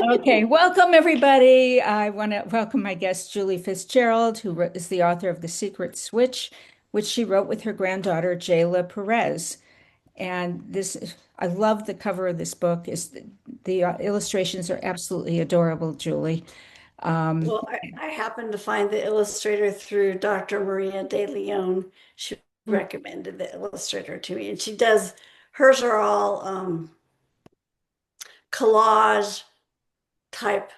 Okay, welcome everybody. I want to welcome my guest, Julie Fitzgerald, is the author of The Secret Switch, which she wrote with her granddaughter, Jayla Perez. And I love the cover of this book. The illustrations are absolutely adorable, Julie. Um, Well, I happened to find the illustrator through Dr. Maria De Leon. She recommended the illustrator to me, and hers are all collage type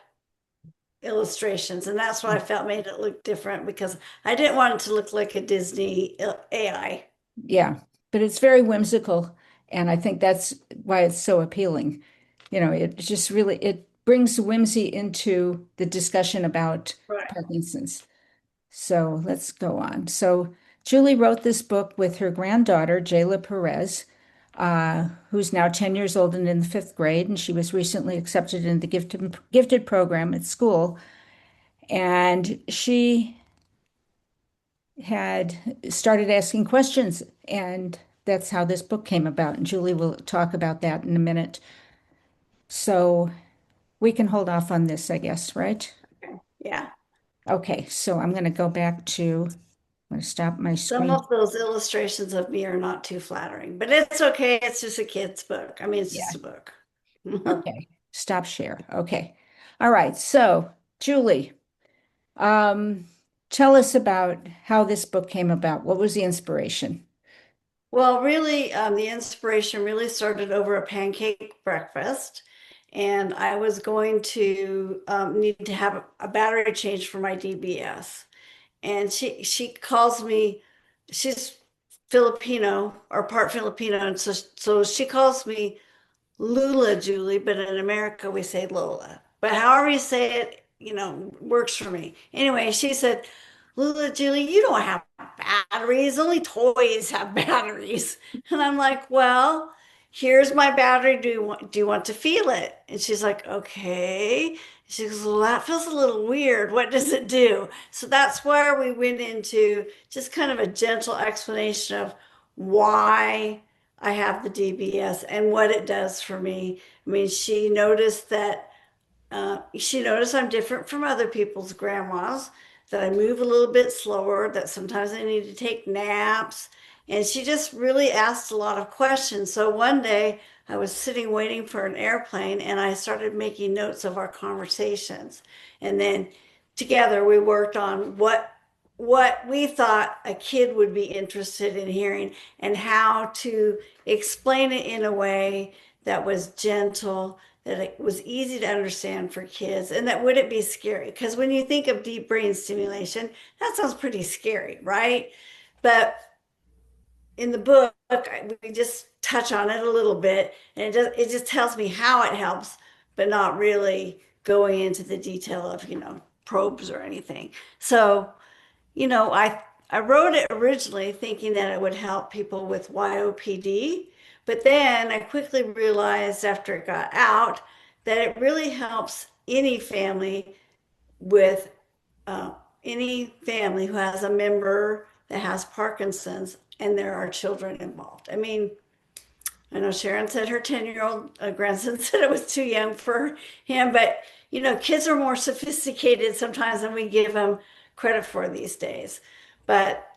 illustrations, and that's what I felt made it look different because I didn't want it to look like a Disney AI. yeah, but it's very whimsical, and I think that's why it's so appealing. It just really it brings whimsy into the discussion about Right. Parkinson's. So let's go on. So Julie wrote this book with her granddaughter, Jayla Perez, who's now 10 years old and in the fifth grade, and she was recently accepted in the gifted program at school. And she had started asking questions, and that's how this book came about. And Julie will talk about that in a minute. So we can hold off on this, I guess, right? Okay. Yeah. Okay, so I'm going to go back to, I'm going to stop my Some screen. of those illustrations of me are not too flattering, but it's okay. It's just a kid's book. I mean, it's Yeah. just a book. Okay. Stop share. Okay. All right. So, Julie, um, tell us about how this book came about. What was the inspiration? Well, really, the inspiration really started over a pancake breakfast, and I was going to need to have a battery change for my DBS. And she calls me, she's Filipino or part Filipino, and so she calls me Lula Julie, but in America we say Lola. But however you say it, works for me. Anyway, she said, Lula Julie, you don't have batteries. Only toys have batteries. And I'm like, well, here's my battery. Do you want to feel it? And she's like, okay. She goes, well, that feels a little weird. What does it do? So that's where we went into just kind of a gentle explanation of why I have the DBS and what it does for me. I mean, she noticed I'm different from other people's grandmas, that I move a little bit slower, that sometimes I need to take naps. And she just really asked a lot of questions. So one day I was sitting waiting for an airplane and I started making notes of our conversations. And then together we worked on what we thought a kid would be interested in hearing and how to explain it in a way that was gentle, that it was easy to understand for kids, and that wouldn't be scary. Because when you think of deep brain stimulation, that sounds pretty scary, right? But in the book, we just touch on it a little bit, and it just tells me how it helps, but not really going into the detail of probes or anything. So I wrote it originally thinking that it would help people with YOPD, but then I quickly realized after it got out that it really helps with any family who has a member that has Parkinson's and there are children involved. I mean, I know Sharon said her 10-year-old grandson said it was too young for him, but kids are more sophisticated sometimes than we give them credit for these days. But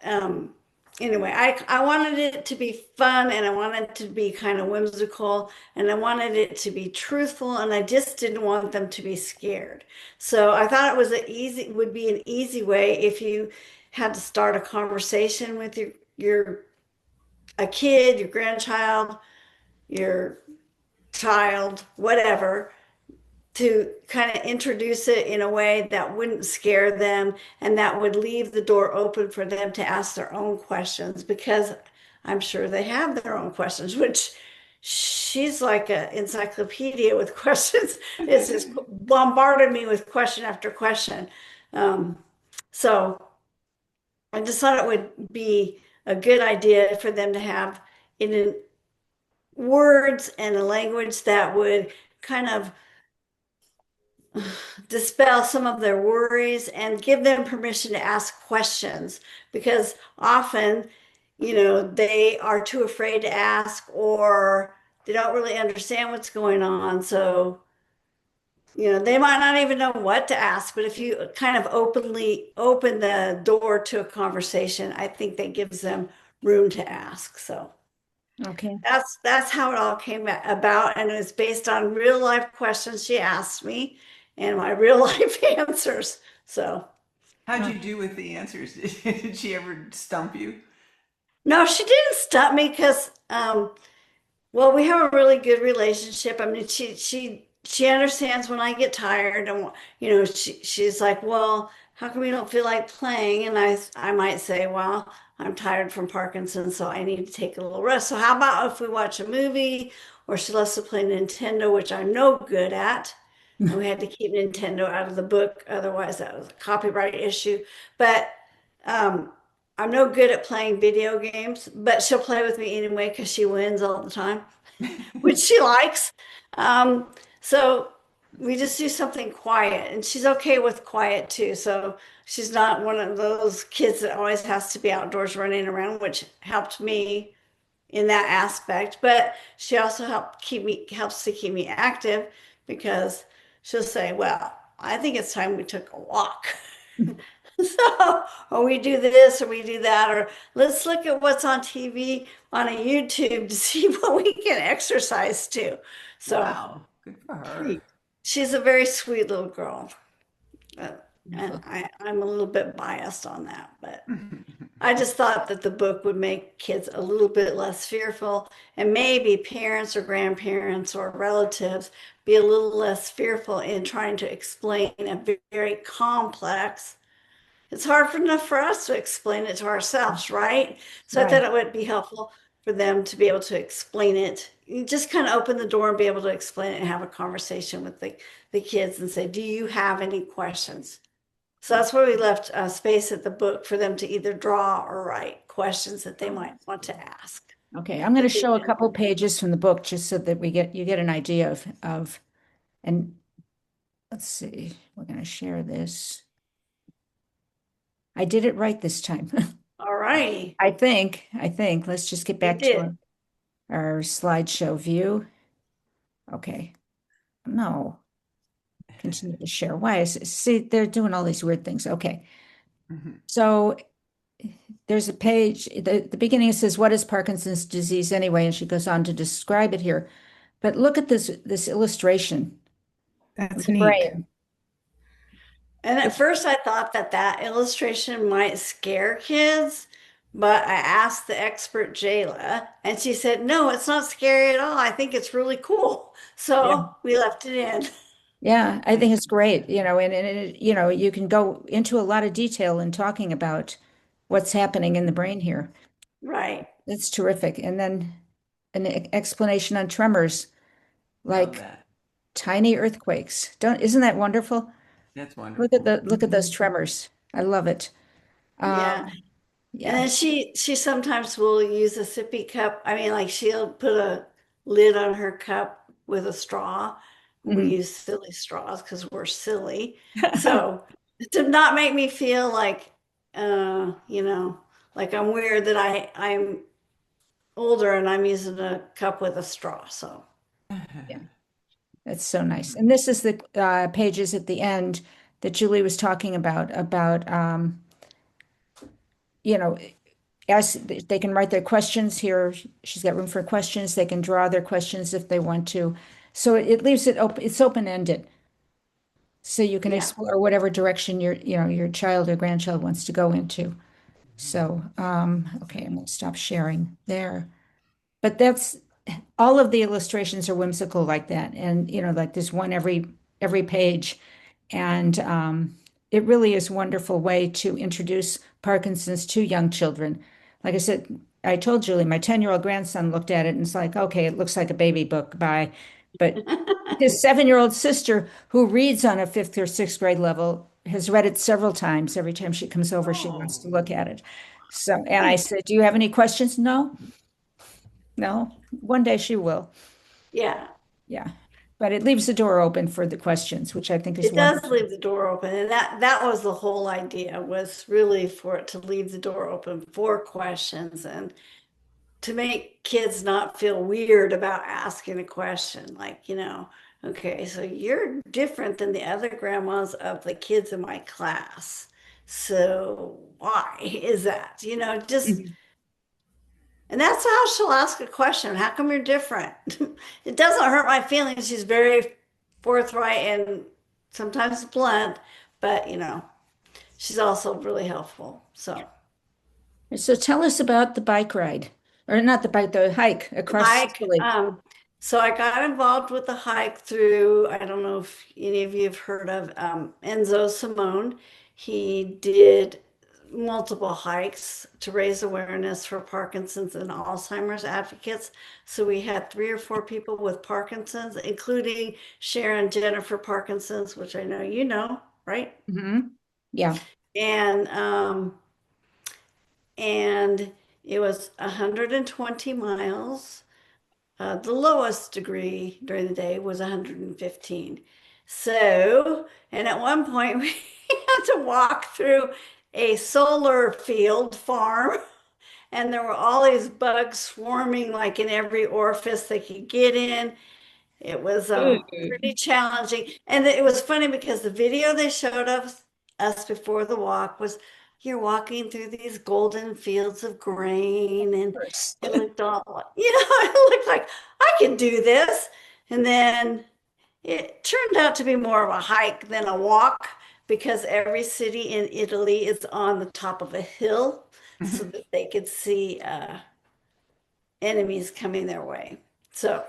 anyway, I wanted it to be fun and I wanted it to be kind of whimsical and I wanted it to be truthful and I just didn't want them to be scared. So I thought would be an easy way if you had to start a conversation with your a kid, your grandchild, your child, whatever, to kind of introduce it in a way that wouldn't scare them and that would leave the door open for them to ask their own questions because I'm sure they have their own questions, which she's like an encyclopedia with questions. It's just bombarded me with question after question. Um, so I just thought it would be a good idea for them to have in words and a language that would kind of dispel some of their worries and give them permission to ask questions because often, they are too afraid to ask or they don't really understand what's going on. So they might not even know what to ask, but if you kind of openly open the door to a conversation, I think that gives them room to ask. So Okay. that's how it all came about, and it was based on real life questions she asked me and my real life answers. So How'd Uh, you do with the answers? Did she ever stump you? no, she didn't stop me because well, we have a really good relationship. I mean, she understands when I get tired, and she's like, "Well, how come you don't feel like playing?" And I might say, "Well, I'm tired from Parkinson, so I need to take a little rest. So how about if we watch a movie?" Or she loves to play Nintendo, which I'm no good at. And we had to keep Nintendo out of the book, otherwise that was a copyright issue. But um, I'm no good at playing video games, but she'll play with me anyway because she wins all the time, which she likes. Um, so we just do something quiet, and she's okay with quiet too. So she's not one of those kids that always has to be outdoors running around, which helped me in that aspect. But she also helps to keep me active because she'll say, "Well, I think it's time we took a walk." So, or we do this or we do that, or let's look at what's on TV on a YouTube to see what we can exercise to. So Wow, good for her. she, she's a very sweet little girl. Uh, and Wonderful. I'm a little bit biased on that, but I just thought that the book would make kids a little bit less fearful, and maybe parents or grandparents or relatives be a little less fearful in trying to explain a very complex. It's hard enough for us to explain it to ourselves, right? So I Right. thought it would be helpful for them to be able to explain it. You just kind of open the door and be able to explain it and have a conversation with the kids and say, "Do you have any questions?" So that's where we left space at the book for them to either draw or write questions that they Oh, might that's want cool. to ask. Okay. I'm going to That they show a didn't. couple pages from the book just so that we get you get an idea of and let's see. We're going to share this. I did it right this time. All righty. I think. Let's just get You back to did. our slideshow view. Okay. No, continue to share. Why is it? See, they're doing all these weird things. Okay. Mhm. So there's a page, the beginning it says, what is Parkinson's disease anyway? And she goes on to describe it here. But look at this illustration of That's the neat. brain. And at It- first I thought that that illustration might scare kids, but I asked the expert Jayla, and she said, "No, it's not scary at all. I think it's really cool." yeah. So we left it in. Yeah, I think it's great, and you can go into a lot of detail in talking about what's happening in the brain here. Right. That's terrific. And then an explanation on tremors, Love like that. tiny earthquakes. Isn't that wonderful? That's Look at wonderful. those Mhm. tremors. I love it. Yeah. And Yeah. then she sometimes will use a sippy cup. I mean, like she'll put a lid on her cup with a straw. We Mhm. use silly straws because we're silly. So to not make me feel like like I'm weird that I'm older and I'm using a cup with a straw. So Yeah, that's so nice. And this is the pages at the end that Julie was talking about you know, as they can write their questions here. She's got room for questions. They can draw their questions if they want to. So it leaves it open. It's open-ended. So you can yeah. explore whatever direction your child or grandchild wants to go into. So, okay, I'm gonna stop sharing there. But that's all of the illustrations are whimsical like that. And like there's one every page. And it really is a wonderful way to introduce Parkinson's to young children. Like I said, I told Julie, my 10-year-old grandson looked at it and it's like, okay, it looks like a baby book. Bye. But his 7-year-old sister, who reads on a fifth or sixth grade level, has read it several times. Every time she comes over, she wants to Oh, look at it. So, and I said, do you have any questions? No, no. One day she will. Yeah. Yeah. But it leaves the door open for the questions, which I think is It does wonderful. leave the door open, and that was the whole idea, was really for it to leave the door open for questions and to make kids not feel weird about asking a question. Like, okay, so you're different than the other grandmas of the kids in my class. So why is that? Just, Mhm. and that's how she'll ask a question. How come you're different? It doesn't hurt my feelings. She's very forthright and sometimes blunt, but she's also really helpful. So So tell us about the bike ride, or not the bike, the hike across hike. Sicily. So I got involved with the hike through, I don't know if any of you have heard of Enzo Simone. He did multiple hikes to raise awareness for Parkinson's and Alzheimer's advocates. So we had 3 or 4 people with Parkinson's, including Sharon Jennifer Parkinson's, which I know you know, right? Hmm. Yeah. And and it was 120 miles. The lowest degree during the day was 115. So, and at one point we had to walk through a solar field farm, and there were all these bugs swarming like in every orifice they could get in. It was pretty Ooh. challenging. And it was funny because the video they showed us before the walk was you're walking through these golden fields of grain, and First. it looked all, it looked like I can do this. And then it turned out to be more of a hike than a walk because every city in Italy is on the top of a hill so that they could see enemies coming their way. So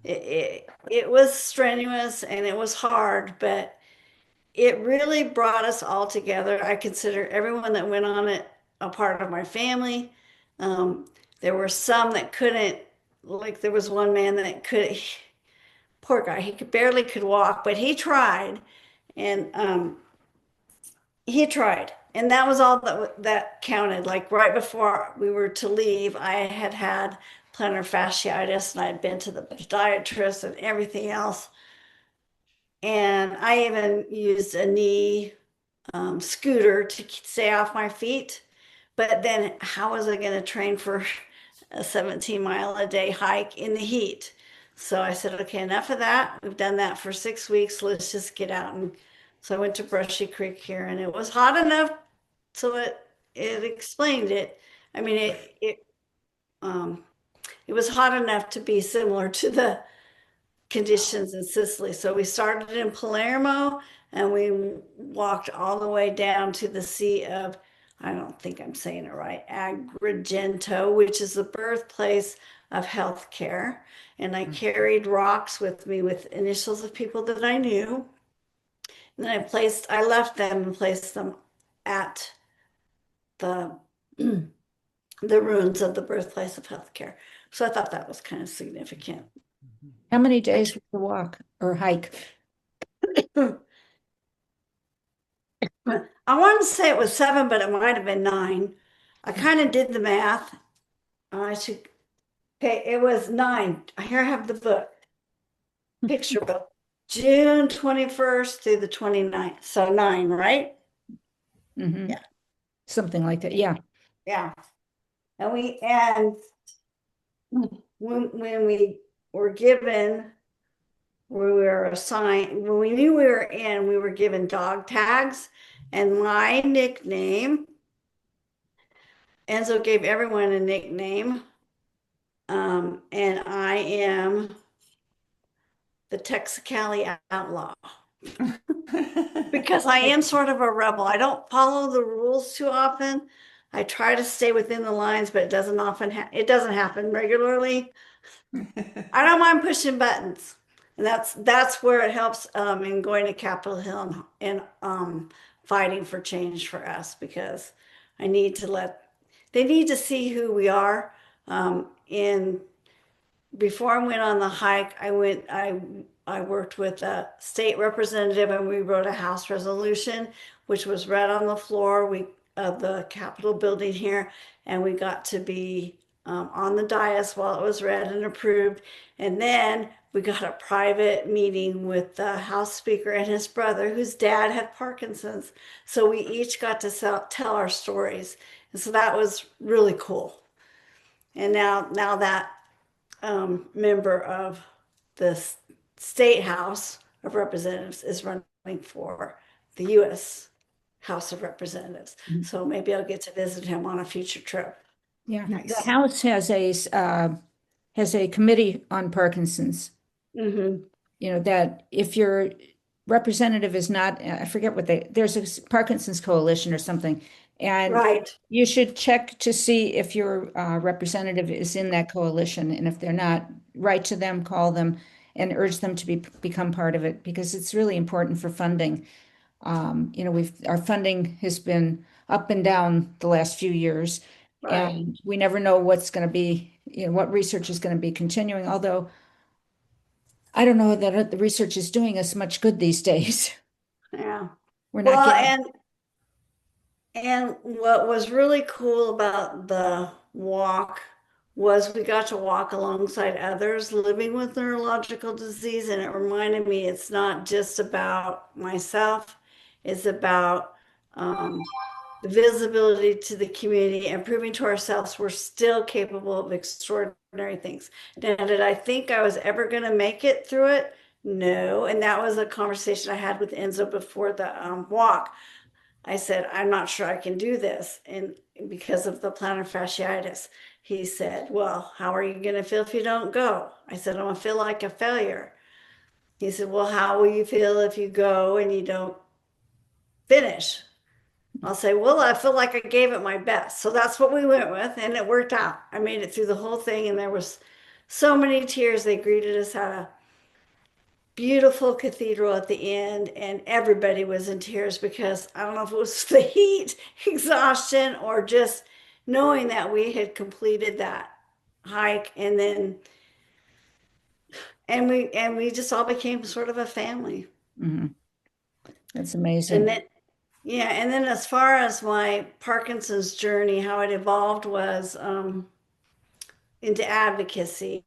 it was strenuous and it was hard, but it really brought us all together. I consider everyone that went on it a part of my family. Um, there were some that couldn't, like there was one man that could, poor guy, he could barely could walk, but he tried, and he tried. And that was all that counted. Like right before we were to leave, I had plantar fasciitis and I'd been to the podiatrist and everything else. And I even used a knee scooter to stay off my feet. But then, how was I going to train for a 17-mile-a-day hike in the heat? So I said, okay, enough of that. We've done that for 6 weeks. Let's just get out. And so I went to Brushy Creek here, and it was hot enough so it explained it. I mean, um, it was hot enough to be similar to the conditions in Sicily. So we started in Palermo and we walked all the way down to the Sea of, I don't think I'm saying it right, Agrigento, which is the birthplace of healthcare. And I carried rocks with me with initials of people that I knew. And then I left them and placed them at the the ruins of the birthplace of healthcare. So I thought that was kind of significant. How many days was the walk or hike? I wanted to say it was 7, but it might have been 9. I kind of did the math. I should, okay, it was 9. Here I have the book, picture book. June 21st through the 29th. So 9, right? Hmm. Yeah. Something like that. Yeah. Yeah. And when we were given, we were assigned, when we knew we were in, we were given dog tags. And my nickname, Enzo gave everyone a nickname. And I am the Texicali outlaw because I am sort of a rebel. I don't follow the rules too often. I try to stay within the lines, but it doesn't happen regularly. I don't mind pushing buttons, and that's where it helps in going to Capitol Hill and fighting for change for us because I need to they need to see who we are in before I went on the hike, I worked with a state representative and we wrote a House resolution, which was read on the floor of the Capitol building here, and we got to be on the dais while it was read and approved. And then we got a private meeting with the House Speaker and his brother, whose dad had Parkinson's. So we each got to tell our stories, and so that was really cool. And now that member of the state House of Representatives is running for the U.S. House of Representatives. Mhm. So maybe I'll get to visit him on a future trip. Yeah, the Nice. House has a committee on Parkinson's. Hmm. You know that if your representative is not, I forget what there's a Parkinson's coalition or something, and Right, you should check to see if your representative is in that coalition, and if they're not, write to them, call them, and urge them to become part of it because it's really important for funding. You know, our funding has been up and down the last few years, right. and we never know what's going to be, you know, what research is going to be continuing. Although I don't know that the research is doing us much good these days. Yeah. We're not Well, getting. and what was really cool about the walk was we got to walk alongside others living with neurological disease, and it reminded me it's not just about myself, it's about the visibility to the community and proving to ourselves we're still capable of extraordinary things. Now, did I think I was ever going to make it through it? No. And that was a conversation I had with Enzo before the walk. I said, I'm not sure I can do this. And because of the plantar fasciitis, he said, well, how are you going to feel if you don't go? I said, I'm going to feel like a failure. He said, well, how will you feel if you go and you don't finish? I'll say, well, I feel like I gave it my best. So that's what we went with, and it worked out. I made it through the whole thing, and there was so many tears. They greeted us at a beautiful cathedral at the end, and everybody was in tears because I don't know if it was the heat, exhaustion, or just knowing that we had completed that hike, and then and we just all became sort of a family. Mhm. That's And amazing. then yeah, and then as far as my Parkinson's journey, how it evolved was into advocacy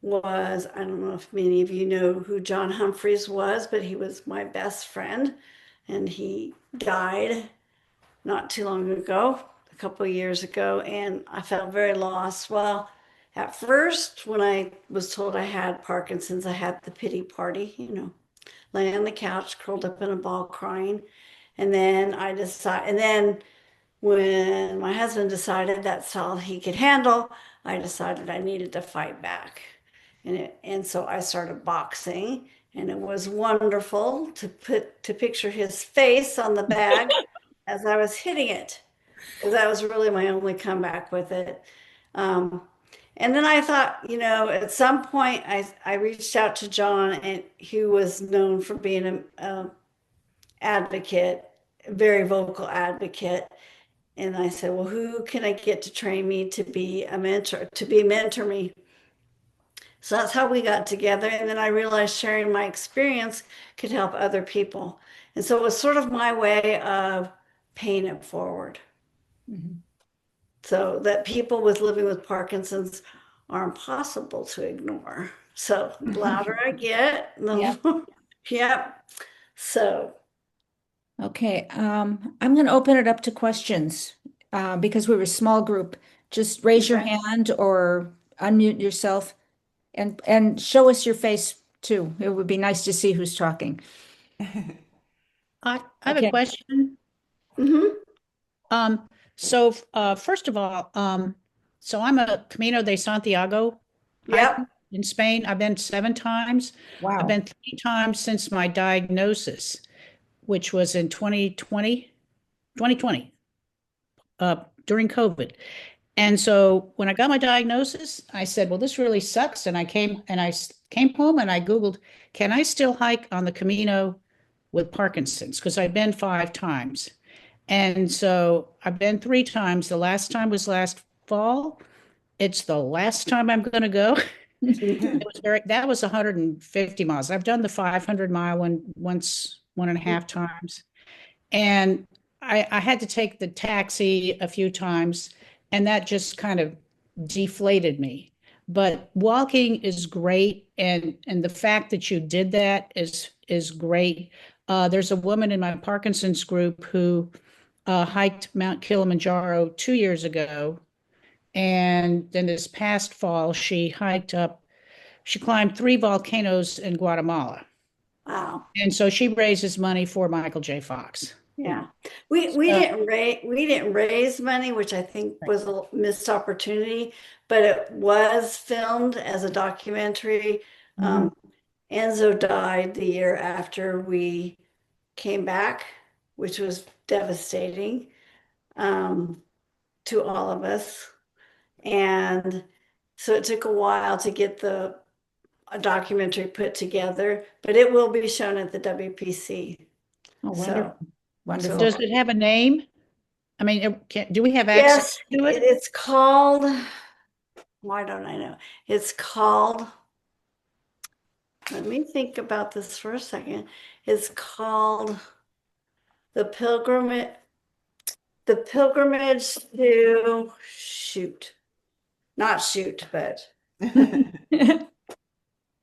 was, I don't know if many of you know who John Humphreys was, but he was my best friend, and he died not too long ago, a couple of years ago, and I felt very lost. Well, at first, when I was told I had Parkinson's, I had the pity party, laying on the couch, curled up in a ball, crying. And then when my husband decided that's all he could handle, I decided I needed to fight back. And so I started boxing, and it was wonderful to picture his face on the bag as I was hitting it, because that was really my only comeback with it. Um, and then I thought, at some point I reached out to John, and he was known for being a advocate, a very vocal advocate. And I said, well, who can I get to train me to be a mentor, mentor me? So that's how we got together. And then I realized sharing my experience could help other people. And so it was sort of my way of paying it forward. Mhm. So that people with living with Parkinson's are impossible to ignore. So the louder I get, Yeah. the more, yep. So, Okay. I'm going to open it up to questions because we were a small group. Just raise your okay. hand or unmute yourself and show us your face too. It would be nice to see who's talking. I have a Okay. question. Mm-hmm. First of all, so I'm a Camino de Santiago hiker Yep. in Spain. I've been 7 times. I've Wow. been 3 times since my diagnosis, which was in 2020, during COVID. And so when I got my diagnosis, I said, well, this really sucks. And I came home and I Googled, can I still hike on the Camino with Parkinson's? Because I've been 5 times. And so I've been 3 times. The last time was last fall. It's the last time I'm going to go. That was 150 miles. I've done the 500-mile one once, 1.5 times. And I had to take the taxi a few times, and that just kind of deflated me. But walking is great, and the fact that you did that is great. There's a woman in my Parkinson's group who hiked Mount Kilimanjaro 2 years ago, And then this past fall, she climbed 3 volcanoes in Guatemala. Wow. And so she raises money for Michael J. Fox. Yeah. We So, didn't raise money, which I think was a missed opportunity, but it was filmed as a documentary. Mhm. Enzo died the year after we came back, which was devastating um, to all of us. And so it took a while to get a documentary put together, but it will be shown at the WPC. Oh, So, wonderful. Wonderful. does so it have a name? I mean, do we have access yes, to it? it's called, why don't I know? It's called, let me think about this for a second. It's called The Pilgrimage, The Pilgrimage to Shoot. Not shoot, but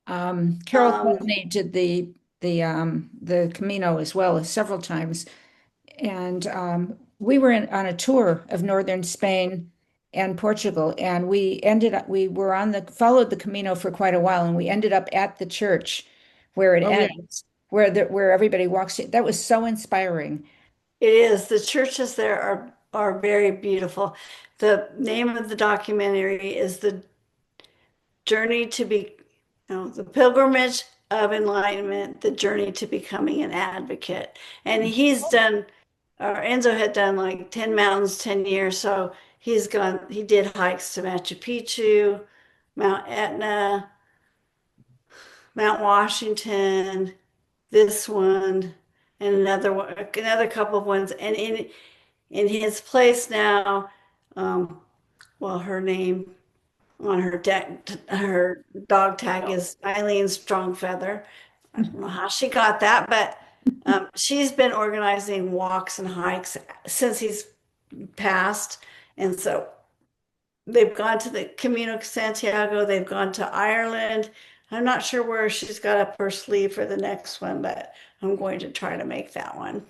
Carol Chesney did the Camino as well as several times, and we were on a tour of northern Spain and Portugal, and we were followed the Camino for quite a while, and we ended up at the church where it Oh, yeah. ends, where everybody walks in. That was so inspiring. it is. The churches there are very beautiful. The name of the documentary is Journey to be, no, The Pilgrimage of Enlightenment, The Journey to Becoming an Advocate. And Enzo had done like 10 mountains, 10 years. So he did hikes to Machu Picchu, Mount Etna, Mount Washington, this one, and another couple of ones. And in his place now, um, well, her name on her dog tag is Eileen Strongfeather. I don't know how she got that, but she's been organizing walks and hikes since he's passed. And so they've gone to the Camino Santiago, they've gone to Ireland. I'm not sure where she's got up her sleeve for the next one, but I'm going to try to make that one.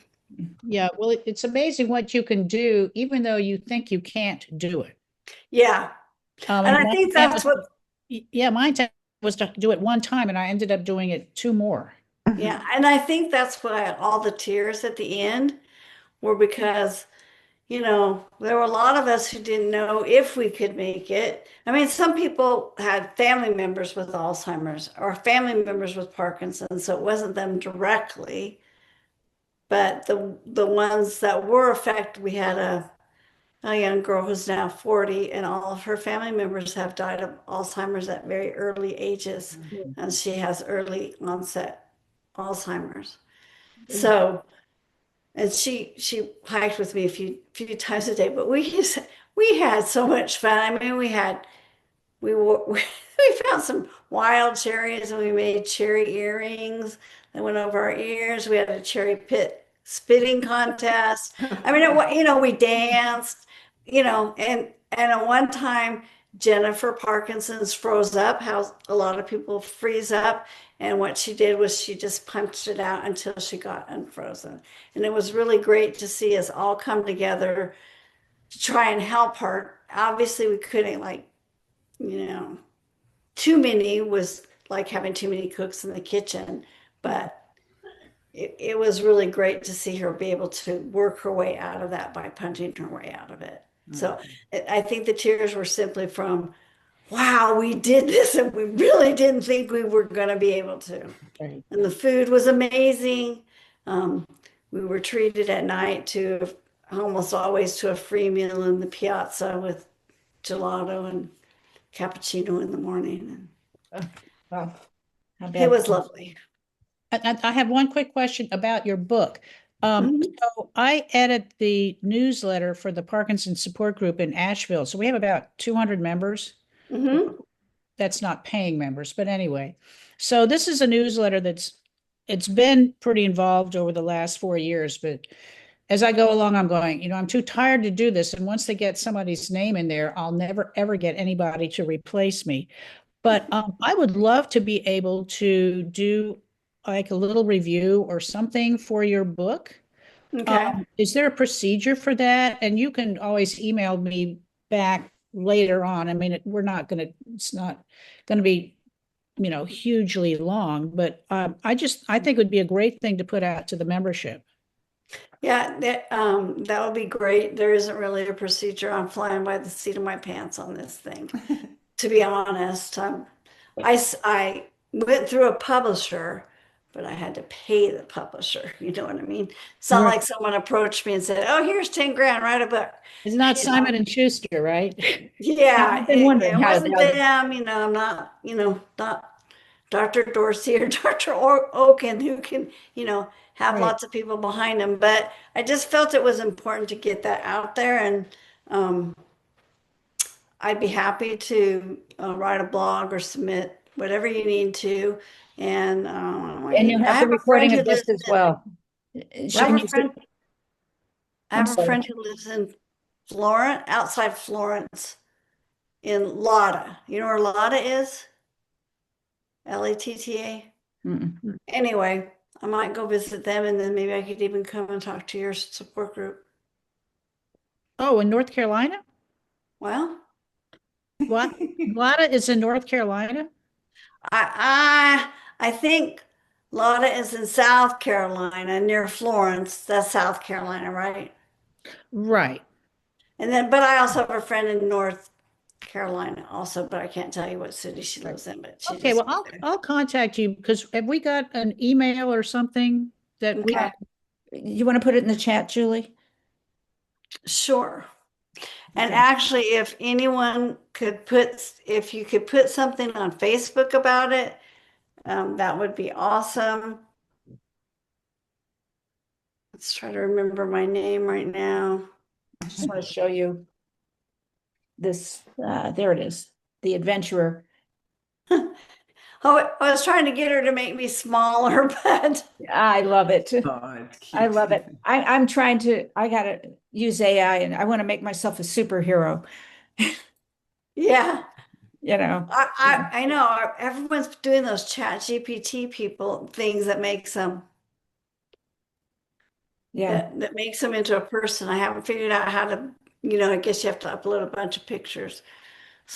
Yeah, well, it's amazing what you can do, even though you think you can't do it. Yeah. And I My think intent was, that's what, yeah, my intent was to do it one time, and I ended up doing it two more. yeah. And I think that's why all the tears at the end were because there were a lot of us who didn't know if we could make it. I mean, some people had family members with Alzheimer's or family members with Parkinson's, so it wasn't them directly. But the ones that were affected, we had a young girl who's now 40, and all of her family members have died of Alzheimer's at very early ages, and she has early onset Alzheimer's. So and she hiked with me a few times a day, but we had so much fun. I mean, we found some wild cherries and we made cherry earrings that went over our ears. We had a cherry pit spitting contest. I mean, we danced, and at one time Jennifer Parkinson's froze up, how a lot of people freeze up. And what she did was she just punched it out until she got unfrozen. And it was really great to see us all come together to try and help her. Obviously, we couldn't, like, you know, too many was like having too many cooks in the kitchen, but it was really great to see her be able to work her way out of that by punching her way out of it. So I think the tears were simply from, wow, we did this and we really didn't think we were going to be able to. Right. And the food was amazing. Um, we were treated at night to almost always to a free meal in the piazza with gelato and cappuccino in the morning. Wow. How And it bad. was lovely. I have one quick question about your book. Mhm. So I edit the newsletter for the Parkinson support group in Asheville. So we have about 200 members. Mhm. That's not paying members, but anyway. So this is a newsletter it's been pretty involved over the last 4 years, but as I go along, I'm going, I'm too tired to do this. And once they get somebody's name in there, I'll never ever get anybody to replace me. But I would love to be able to do like a little review or something for your book. Okay. Is there a procedure for that? And you can always email me back later on. I mean, it's not going to be, hugely long, but I think it would be a great thing to put out to the membership. Yeah, that would be great. There isn't really a procedure. I'm flying by the seat of my pants on this thing. To be honest, I went through a publisher, but I had to pay the publisher. You know what I mean? It's not Right. like someone approached me and said, "Oh, here's 10 grand, write a book." It's not You know? Simon and Schuster, right? Yeah, Yeah, I've been wondering it how, wasn't them. I'm not, not Dr. Dorsey or Dr. Oken who can, have Right. lots of people behind them. But I just felt it was important to get that out there, and um, I'd be happy to write a blog or submit whatever you need to. And and you I have the have a friend recording who of this lives as in, well. I She have can a use it. friend, I I'm have a sorry. friend who lives in Florence, outside Florence, in Latta. You know where Latta is? Latta. Mm-mm. Anyway, I might go visit them and then maybe I could even come and talk to your support group. Oh, in North Carolina? Well, What? Lotta is in North Carolina? I think Lotta is in South Carolina near Florence. That's South Carolina, right? Right. And then, but I also have a friend in North Carolina also, but I can't tell you what city she Right. lives in, but she Okay, just well, moved I'll there. I'll contact you because have we got an email or something that we Okay, You want to put it in the chat, Julie? sure. And Okay. actually, if you could put something on Facebook about it, that would be awesome. Let's try to remember my name right now. I just want to show you this. There it is. The adventurer. Oh, I was trying to get her to make me smaller, but I love it. Oh, it's I cute. love it. I'm trying to, I gotta use AI and I want to make myself a superhero, yeah, you know. I know everyone's doing those chat GPT people things Yeah, that makes them into a person. I haven't figured out how to, I guess you have to upload a bunch of pictures.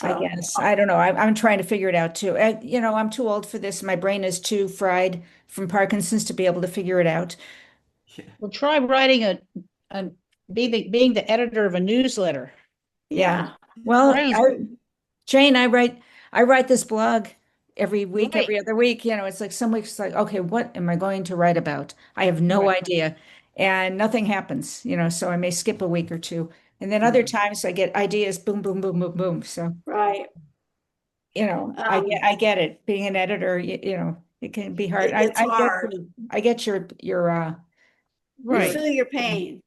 I So, guess. I don't know. I'm trying to figure it out too. I'm too old for this. My brain is too fried from Parkinson's to be able to figure it out. Yeah. will try writing a being the editor of a newsletter. Yeah. yeah, Well, Friends, Jane, I write this blog every week, right. every other week. It's like some weeks it's like, okay, what am I going to write about? I have no Right. idea. And nothing happens, so I may skip a week or two. And then other Mhm. times I get ideas, boom, boom, boom, boom, boom. So, right. I get it. Being an editor, it can be hard. I, It's I get hard. I get We your Right. feel your pain.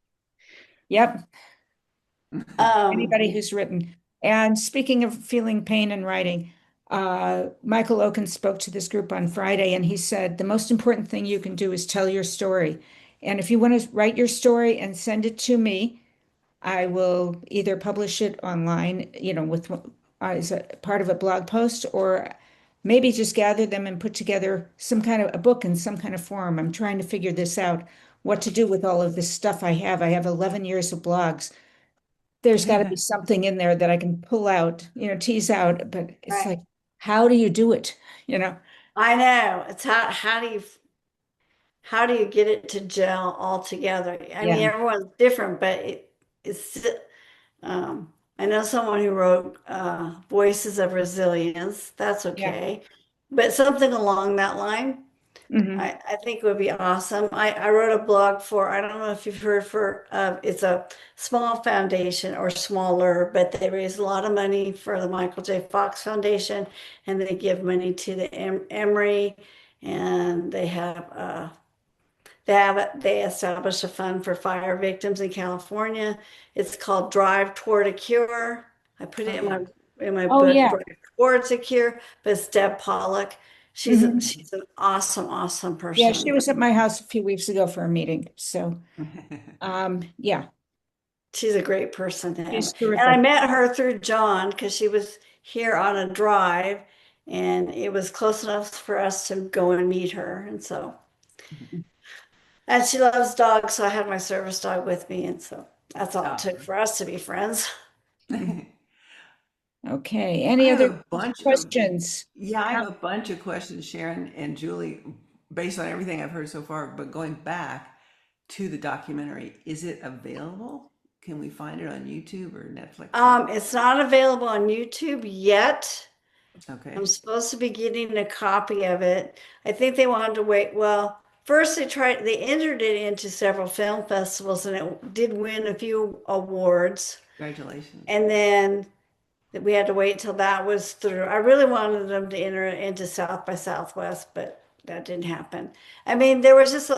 yep. Um, Anybody who's written. And speaking of feeling pain in writing, Michael Oken spoke to this group on Friday, and he said the most important thing you can do is tell your story. And if you want to write your story and send it to me, I will either publish it online, with as a part of a blog post, or maybe just gather them and put together some kind of a book in some kind of form. I'm trying to figure this out, what to do with all of this stuff I have. I have 11 years of blogs. There's got to be something in there that I can pull out, tease out, but it's right. like, how do you do it? You know? I know. It's how do you get it to gel all together? I mean, Yeah. everyone's different, but it's I know someone who wrote Voices of Resilience. That's Yeah. okay. But something along that line, Hmm. I think would be awesome. I wrote a blog for, I don't know if you've heard it's a small foundation or smaller, but they raise a lot of money for the Michael J. Fox Foundation and they give money to the Emory and they established a fund for fire victims in California. It's called Drive Toward a Cure. I put Oh it in yeah. my Oh, book, yeah. Drive Towards a Cure, but it's Deb Pollock. Hmm. She's an awesome, awesome Yeah, she person. was at my house a few weeks ago for a meeting. So, yeah, She's a great person. And she's I terrific. met her through John because she was here on a drive and it was close enough for us to go and meet her. And she loves dogs, so I had my service dog with me. And so that's all it took Oh. for us to be friends. Mhm. Okay. I Any have other a bunch of, questions? yeah, I have a bunch of questions, Sharon and Julie, based on everything I've heard so far. But going back to the documentary, is it available? Can we find it on YouTube or Netflix or? It's not available on YouTube yet. I'm Okay, supposed to be getting a copy of it. I think they wanted to wait. Well, first they entered it into several film festivals and it did win a few awards. congratulations. And then we had to wait till that was through. I really wanted them to enter it into South by Southwest, but that didn't happen. I mean, there was just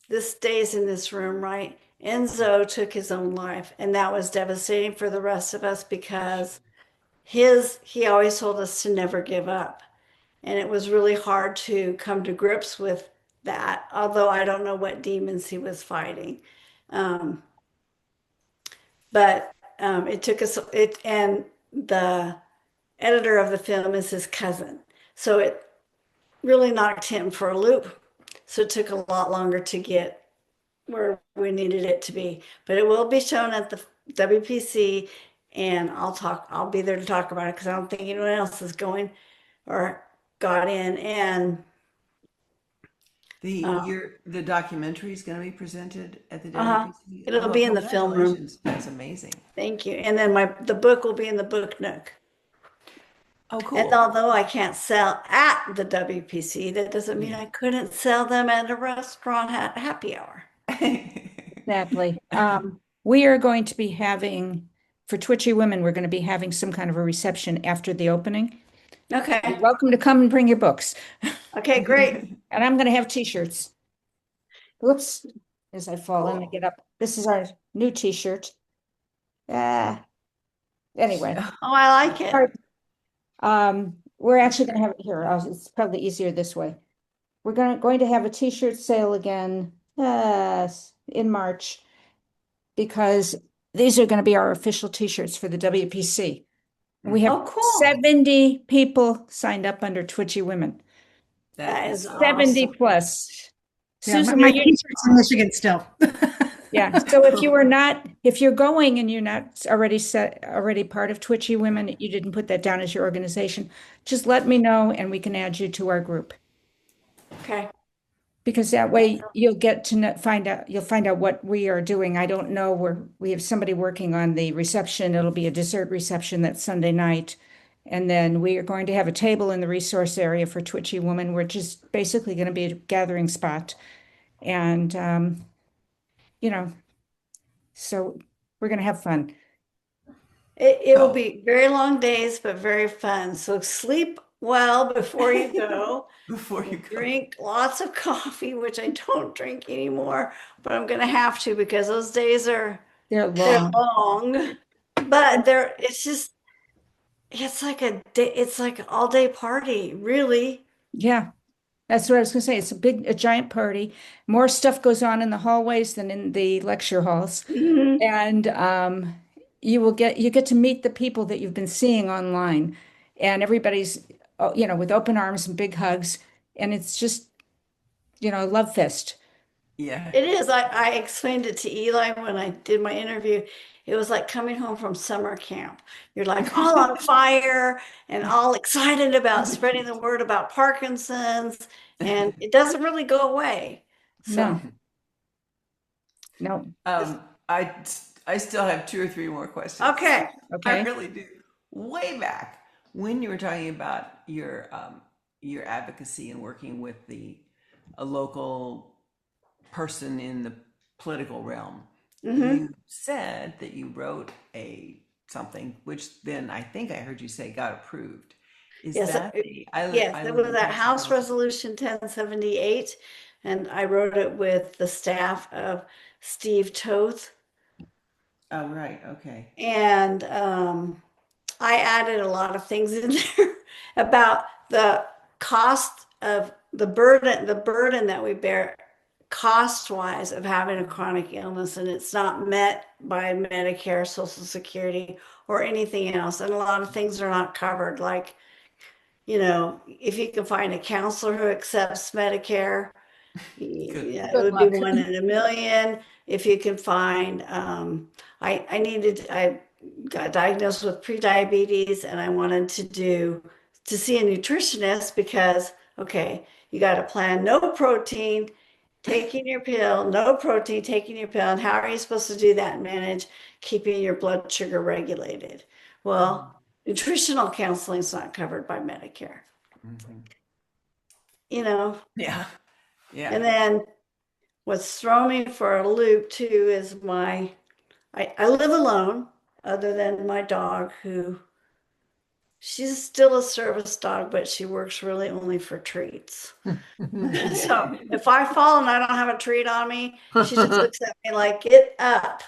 this stays in this room, right? Enzo took his own life, and that was devastating for the rest of us because he always told us to never give up. And it was really hard to come to grips with that, although I don't know what demons he was fighting. Um, but it took us, and the editor of the film is his cousin. So it really knocked him for a loop. So it took a lot longer to get where we needed it to be. But it will be shown at the WPC, and I'll be there to talk about it because I don't think anyone else is going or got in. And uh, The documentary is going to be presented at the uh-huh, WPC. Oh, it'll well, be in the film room. congratulations. That's amazing. Thank you. And then the book will be in the book nook. Oh, And cool. although I can't sell at the WPC, that doesn't mean Yeah. I couldn't sell them at a restaurant at happy hour. Exactly. We are going to be having, for Twitchy Women, we're going to be having some kind of a reception after the opening. You're Okay. welcome to come and bring your books. Okay, great. And I'm going to have t-shirts. Whoops, as I fall in, I Cool. get up. This is our new t-shirt. Anyway, Oh, I like all it. right. We're actually going to have it here. It's probably easier this way. We're going to have a t-shirt sale again in March because these are going to be our official t-shirts for the WPC. We have Oh, cool. 70 people signed up under Twitchy Women. That That is is so 70 awesome. cool. plus. Yeah, Susan, are my you? t-shirt's in Michigan still. Yeah. So if you're going and you're not already part of Twitchy Women, you didn't put that down as your organization, just let me know and we can add you to our group. Okay. Because that way you'll get to you'll find out what we are doing. I don't know we have somebody working on the reception. It'll be a dessert reception that Sunday night. And then we are going to have a table in the resource area for Twitchy Woman. We're just basically going to be a gathering spot. And, you know, so we're going to have fun. It will Oh, be very long days, but very fun. So sleep well before you go. before you go. Drink lots of coffee, which I don't drink anymore, but I'm gonna have to because those days They're they're long. long. But it's like a day, it's like an all day party, really. Yeah. That's what I was going to say. It's a giant party. More stuff goes on in the hallways than in the lecture halls. Mhm. And you get to meet the people that you've been seeing online. And everybody's with open arms and big hugs. And it's just, a love fest. Yeah. It is. I explained it to Eli when I did my interview. It was like coming home from summer camp. You're like all on fire and all excited about spreading the word about Parkinson's, and it doesn't really go away. So, No, no. it's- Um, I I still have two or three more questions. okay. I Okay. really do. Way back when you were talking about your advocacy and working with a local person in the political realm, Hmm. you said that you wrote a something which then I think I heard you say got approved. Is Yes, that yes, I it live was in that Texas House also. Resolution 1078, and I wrote it with the staff of Steve Toth. Oh, right. Okay. And I added a lot of things in there about the cost of the burden that we bear cost wise of having a chronic illness, and it's not met by Medicare, Social Security, or anything else. And a lot of things are not covered, like, if you can find a counselor who accepts Medicare, Good. yeah, it Good would be luck. one in a million. If you can find, I got diagnosed with prediabetes, and I wanted to see a nutritionist because, okay, you got to plan no protein, taking your pill, no protein, taking your pill. And how are you supposed to do that and manage keeping your blood sugar regulated? Well, nutritional counseling is not covered by Medicare, Mhm. you know. Yeah. And Yeah. then what's thrown me for a loop too is I live alone, other than my dog, who she's still a service dog, but she works really only for treats. So if I fall and I don't have a treat on me, she just looks at me like, get up.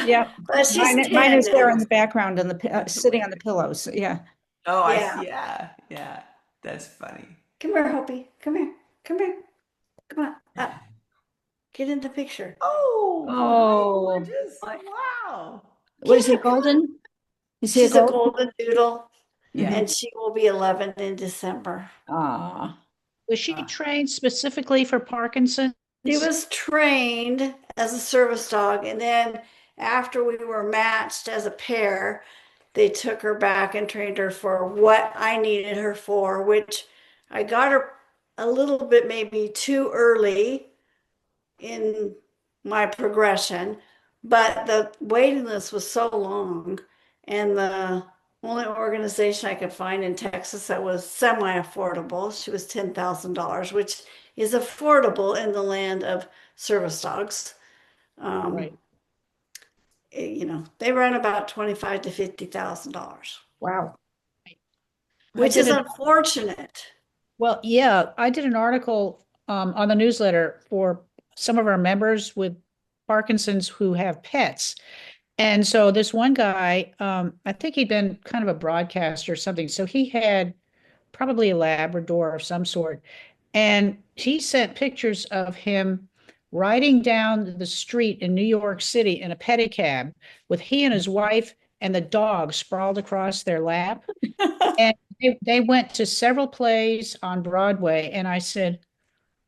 Yeah. But she's Mine 10 is there in now. the background on sitting on the pillows. Yeah. Oh, I Yeah. see. Yeah. Yeah. That's funny. Come here, Hopi. Come here. Come here. Come on. Up. Get in the picture. Oh, hi, Oh, gorgeous. What? Wow. what Get is he, here. Come on. golden? Is he a She's a golden? golden doodle, Yeah. Hmm. and she will be 11 in December. Ah, Was she Uh, trained specifically for Parkinson's? She was trained as a service dog, and then after we were matched as a pair, they took her back and trained her for what I needed her for, which I got her a little bit maybe too early in my progression, but the waiting list was so long, and the only organization I could find in Texas that was semi-affordable, she was $10,000, which is affordable in the land of service dogs. Um, Right. they run about 25 to $50,000, wow. I which did is an unfortunate. Well, yeah, I did an article on the newsletter for some of our members with Parkinson's who have pets. And so this one guy, I think he'd been kind of a broadcaster or something. So he had probably a Labrador of some sort. And he sent pictures of him riding down the street in New York City in a pedicab with he and his wife and the dog sprawled across their lap. And they went to several plays on Broadway. And I said,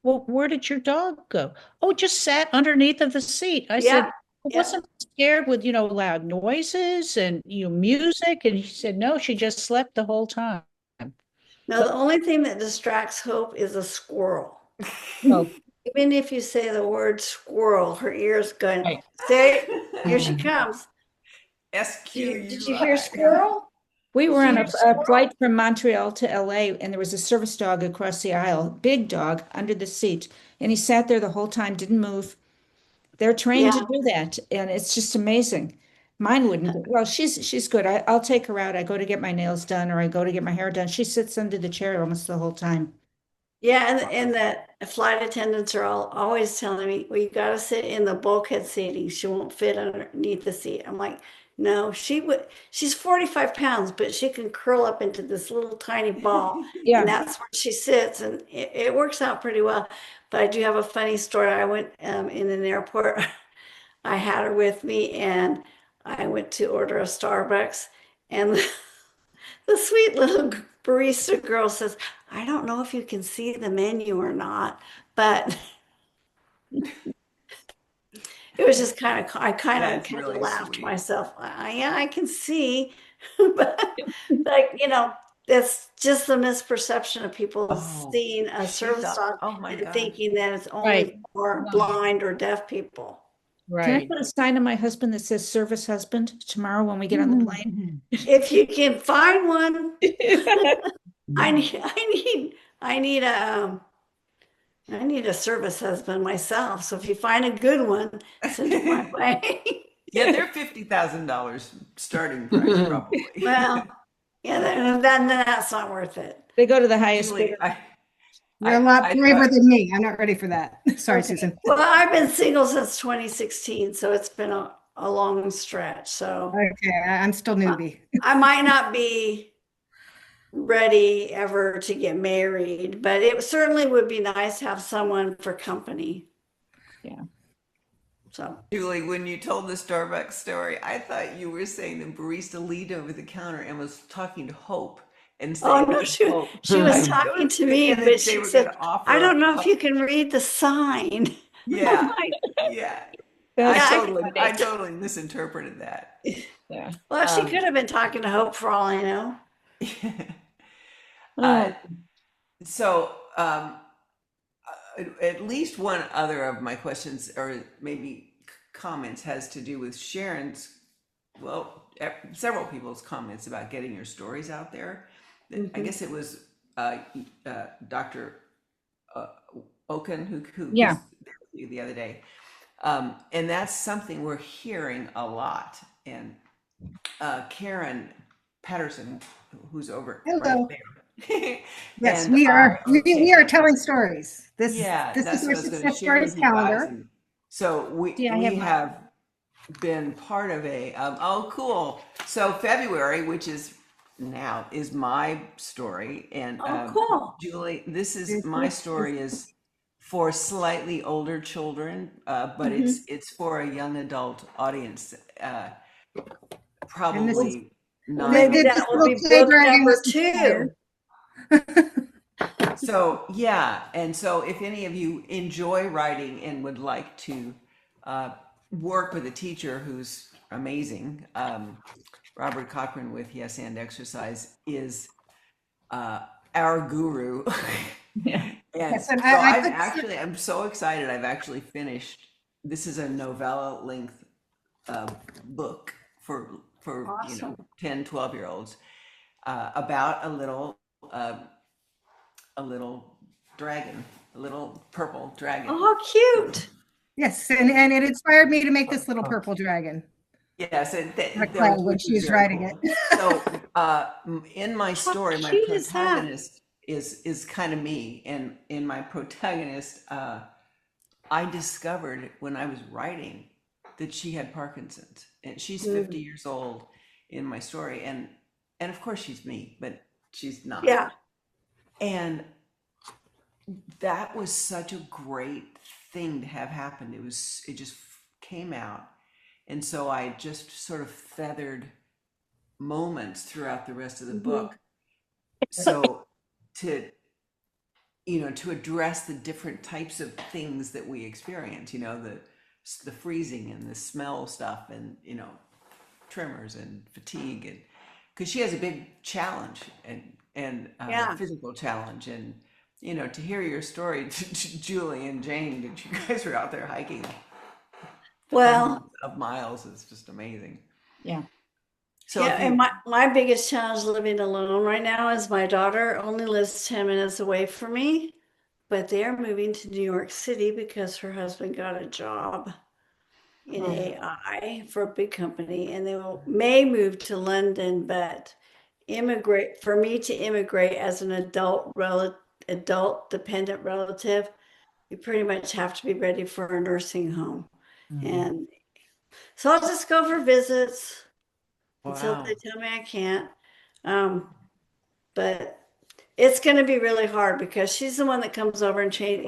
well, where did your dog go? Oh, just sat underneath of the seat. I Yeah, said, "Well, yeah. wasn't scared with, loud noises and, music." And he said, no, she just slept the whole time. Now, the But, only thing that distracts Hope is a squirrel. oh, Even if you say the word squirrel, her ears going, right. say, here she comes. Did you hear SQUI. squirrel? We Did were you on hear a squirrel? flight from Montreal to LA, and there was a service dog across the aisle, big dog under the seat. And he sat there the whole time, didn't move. They're trained to Yeah. do that, and it's just amazing. Mine wouldn't. Well, she's good. I'll take her out. I go to get my nails done, or I go to get my hair done. She sits under the chair almost the whole time. Yeah, and that flight attendants are always telling me, well, you got to sit in the bulkhead seating. She won't fit underneath the seat. I'm like, no, she's 45 pounds, but she can curl up into this little tiny ball, and Yeah. that's where she sits, and it works out pretty well. But I do have a funny story. I went in an airport. I had her with me, and I went to order a Starbucks, and the sweet little barista girl says, I don't know if you can see the menu or not, but it was just I That's kind of really laughed to sweet. myself. Yeah, I can see, but like, that's just the misperception of people Oh, seeing a she service thought, dog oh my and gosh. thinking that it's only Right. for No, blind or deaf people. Can I right. put a sign on my husband that says service husband tomorrow when we get on the plane? If you can find one, I need, I need I need a service husband myself. So if you find a good one, send it my way. Yeah, they're $50,000 starting price, probably. Well, yeah, then that's not worth it. They go to the highest Julie, bidder. You're a lot I braver thought, than me. I'm not ready for that. Sorry, Okay. Susan. Well, I've been single since 2016, so it's been a long stretch. So Okay, I'm still newbie. I might not be ready ever to get married, but it certainly would be nice to have someone for company. Yeah. So, Julie, when you told the Starbucks story, I thought you were saying the barista leaned over the counter and was talking to Hope and oh saying no, to Hope, she was talking to me, and then but they she were going said, to I offer don't a know if cup. you can read the sign. I'm Yeah, like, yeah. That's Yeah, so funny. I totally misinterpreted that. Yeah. well, she Um, could have been talking to Hope for all I know. uh, Oh, so, at least one other of my questions or maybe comments has to do with Sharon's, well, several people's comments about getting your stories out there. I Mhm. guess it was uh, Dr. Uh, Oken who yeah. was there with you the other day. And that's something we're hearing a lot. And Karen Patterson, who's over right Hello. there, Yes, and we I are. are We are taking. telling stories. Yeah, This is that's our what I was going to success share stories with you guys. calendar. And so See, I have we my, have been part of a oh cool. So February, which is now, is my story, and Oh, cool. Julie, this is This my is- story is for slightly older children, but Mhm. it's for a young adult audience, And this Well, is probably well, nine maybe to this that will little be play book dragon number was two. inspired. So, yeah, and so if any of you enjoy writing and would like to uh, work with a teacher who's amazing, Robert Cochran with Yes and Exercise is uh, our guru. yeah. And Yes, and so I put I'm so excited. I've actually finished. This is a novella length book for Awesome. 10, 12 year olds about uh, a little dragon, a little purple dragon. Oh, cute. yes, and it inspired me to make this little purple dragon Yes, and out of clay when which she was was very writing cool. it. So, in my How story, my cute is that? protagonist is kind of me, and in my protagonist, I discovered when I was writing that she had Parkinson's, and she's 50 Mm. years old in my story, and of course she's me, but she's not. Yeah. And that was such a great thing to have happen. It just came out. And so I just sort of feathered moments throughout the rest of the Hmm. book. So to, to address the different types of things that we experience, the freezing and the smell stuff and, tremors and fatigue and because she has a big challenge and Yeah. physical challenge and to hear your story Julie and Jane that you guys were out there hiking Well, hundreds of miles is just amazing. Yeah. So yeah, if and you my biggest challenge living alone right now is my daughter only lives 10 minutes away from me, but they are moving to New York City because her husband got a job in Oh, AI for a big company, and may move to London, but immigrate for me to immigrate as an adult dependent relative, you pretty much have to be ready for a nursing home. And so I'll just go for visits until wow. they tell me I can't. Um, but it's going to be really hard because she's the one that comes over and change,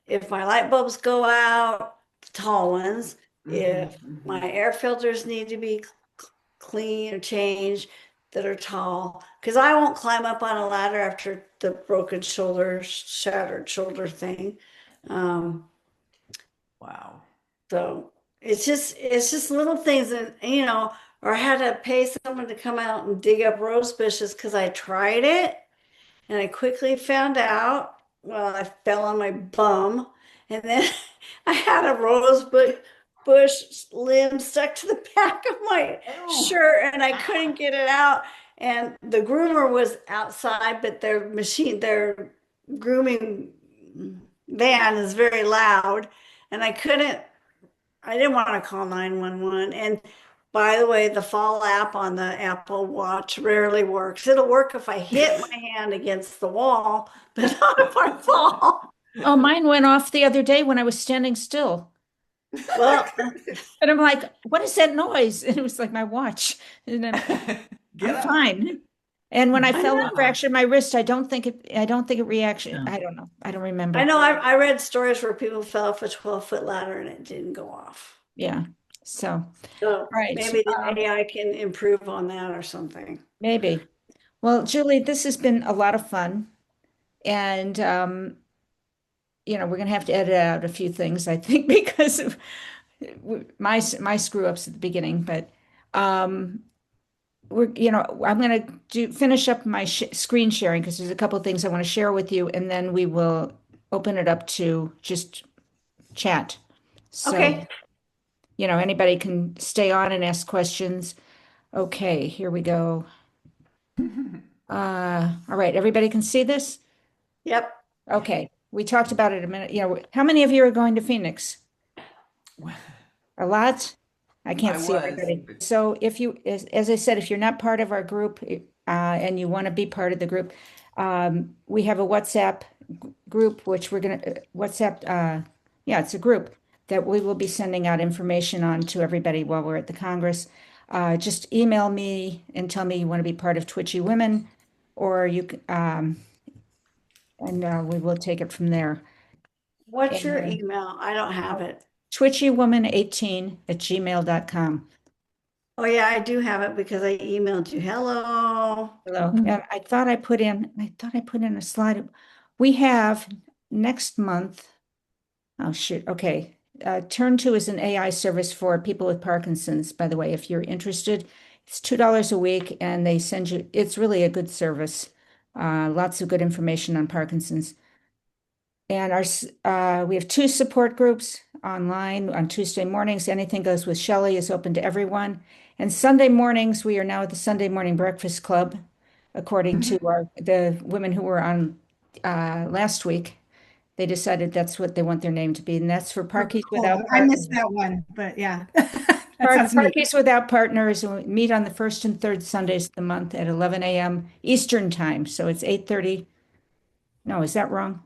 if my light bulbs go out, the tall ones, Mm-hmm, if my mm-hmm. air filters need to be clean or changed that are tall, because I won't climb up on a ladder after the broken shoulder, shattered shoulder thing. Um, Wow. so it's just little things that, or I had to pay someone to come out and dig up rose bushes because I tried it and I quickly found out, well, I fell on my bum and then I had a bush limb stuck to the back of my Oh. shirt and I couldn't get it out. And the groomer was outside, but their grooming van is very loud. And I didn't want to call 911. And by the way, the fall app on the Apple Watch rarely works. It'll work if I hit my hand against the wall, but not if I fall. oh, mine went off the other day when I was standing still. Well, And I'm like, what is that noise? And it was like my watch. And I'm Get up. fine. And when I I fell and know. fractured my wrist, I don't think it reaction. I don't know. I don't I remember. know. I read stories where people fell off a 12-foot ladder and it didn't go off. Yeah. So, all So right. maybe the AI can improve on that or something. Maybe. Well, Julie, this has been a lot of fun. And we're gonna have to edit out a few things, I think, because of my screw ups at the beginning, but um, I'm going to finish up my screen sharing because there's a couple of things I want to share with you, and then we will open it up to just chat. So, Okay. anybody can stay on and ask questions. Okay, here we go. All right, everybody can see this? Yep. Okay, we talked about it a minute. How many of you are going to Phoenix? A lot? I I can't see was, everybody. but So if you, as I said, if you're not part of our group, and you want to be part of the group, we have a WhatsApp group, which we're going to, yeah, it's a group that we will be sending out information on to everybody while we're at the Congress. Just email me and tell me you want to be part of Twitchy Women, or and we will take it from there. What's your And email? I don't have it. twitchywoman18@gmail.com. Oh yeah, I do have it because I emailed you. Hello. Hello. And I thought I put in a slide. We have next month. Oh, shoot. Okay. Turn Two is an AI service for people with Parkinson's, by the way. If you're interested, it's $2 a week and they send you, it's really a good service. Lots of good information on Parkinson's. And we have 2 support groups online on Tuesday mornings. Anything Goes with Shelley is open to everyone. And Sunday mornings, we are now at the Sunday Morning Breakfast Club, according to the women who were on last week. They decided that's what they want their name to be, and that's for Parkies Cool. Without I Partners. missed that one, but yeah, that sounds neat. Parkies Without Partners, and we meet on the first and third Sundays of the month at 11 a.m. Eastern time. So it's 8:30. No, is that wrong?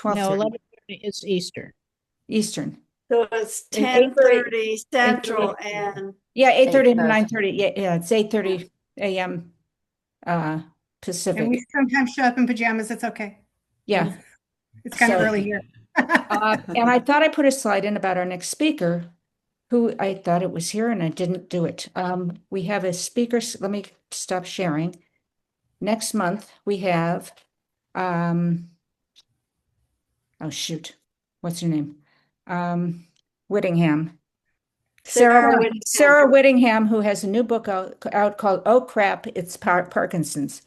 No, 12:30 11:30 is Eastern. Eastern. So it's And 8:30, 10:30 8:30. Central and Yeah, 8:30 to 8:30. 9:30. Yeah, it's 8:30 a.m. And we Pacific. sometimes show up in pajamas. It's okay. Yeah. It's kind of So, early here. and I thought I put a slide in about our next speaker, who I thought it was here and I didn't do it. We have a speaker. Let me stop sharing. Next month we have, oh shoot, what's her name? Whittingham. Sarah Whittingham. Sarah Whittingham, who has a new book out called "Oh Crap, It's Parkinson's,"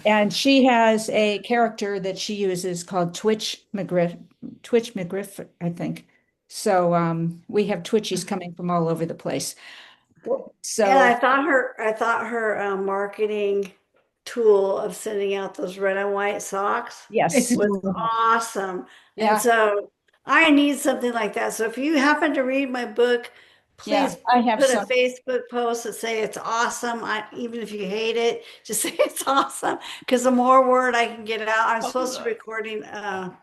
and she has a character that she uses called Twitch McGriff, I think. So we have Twitchies coming from all over the place. And So I thought her marketing tool of sending out those red and white socks It's yes, was adorable. awesome. And yeah, so I need something like that. So if you happen to read my book, yeah, please I have put a some. Facebook post that say it's awesome. Even if you hate it, just say it's awesome. Because the more word I can get out, I'm supposed to be recording a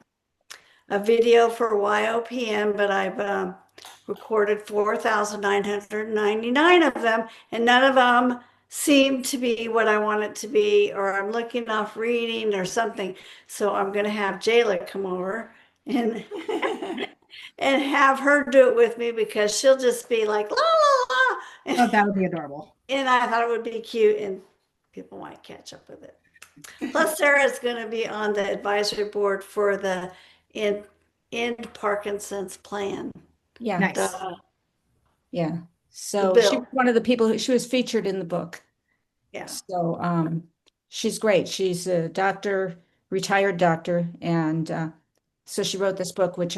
video for YOPN, but I've recorded 4,999 of them, and none of them seem to be what I want it to be, or I'm looking off reading or something. So I'm going to have Jayla come over and and have her do it with me because she'll just be like la la la, Oh, that would be adorable. and I thought it would be cute, and people might catch up with it. Plus, Sarah's going to be on the advisory board for the End Parkinson's plan, Yeah, Nice. yeah. the So she was bill. one of the people she was featured in the book. Yeah. So she's great. She's a doctor, retired doctor, and so she wrote this book, which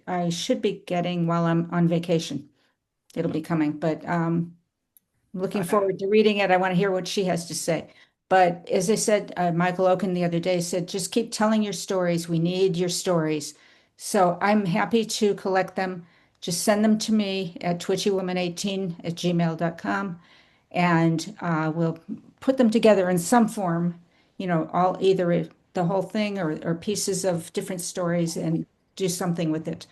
I should be getting while I'm on vacation. It'll be coming, but I'm looking Okay. forward to reading it. I want to hear what she has to say. But as I said, Michael Oken the other day said, just keep telling your stories. We need your stories. So I'm happy to collect them. Just send them to me at twitchywoman18@gmail.com, and we'll put them together in some form, all either the whole thing or pieces of different stories and do something with it.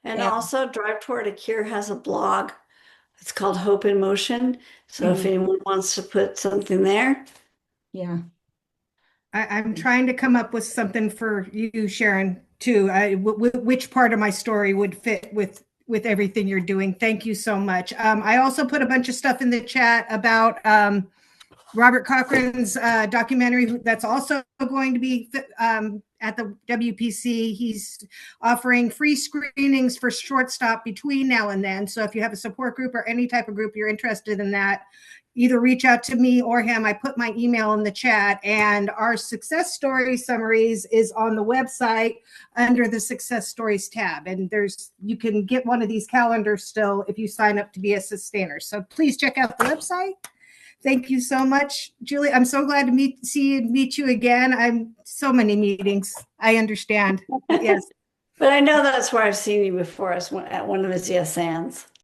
And And also, Drive Toward a Cure has a blog. It's called Hope in Motion. So if mhm, anyone wants to put something there, yeah, I'm trying to come up with something for you, Sharon, too. Which part of my story would fit with everything you're doing? Thank you so much. I also put a bunch of stuff in the chat about Robert Cochran's documentary that's also going to be at the WPC. He's offering free screenings for shortstop between now and then. So if you have a support group or any type of group you're interested in that, either reach out to me or him. I put my email in the chat, and our success story summaries is on the website under the success stories tab. And you can get one of these calendars still if you sign up to be a sustainer. So please check out the website. Thank you so much, Julie. I'm so glad to meet you again. I'm so many meetings. I understand. Yes. But I know that's where I've seen you before at one of his yes ands.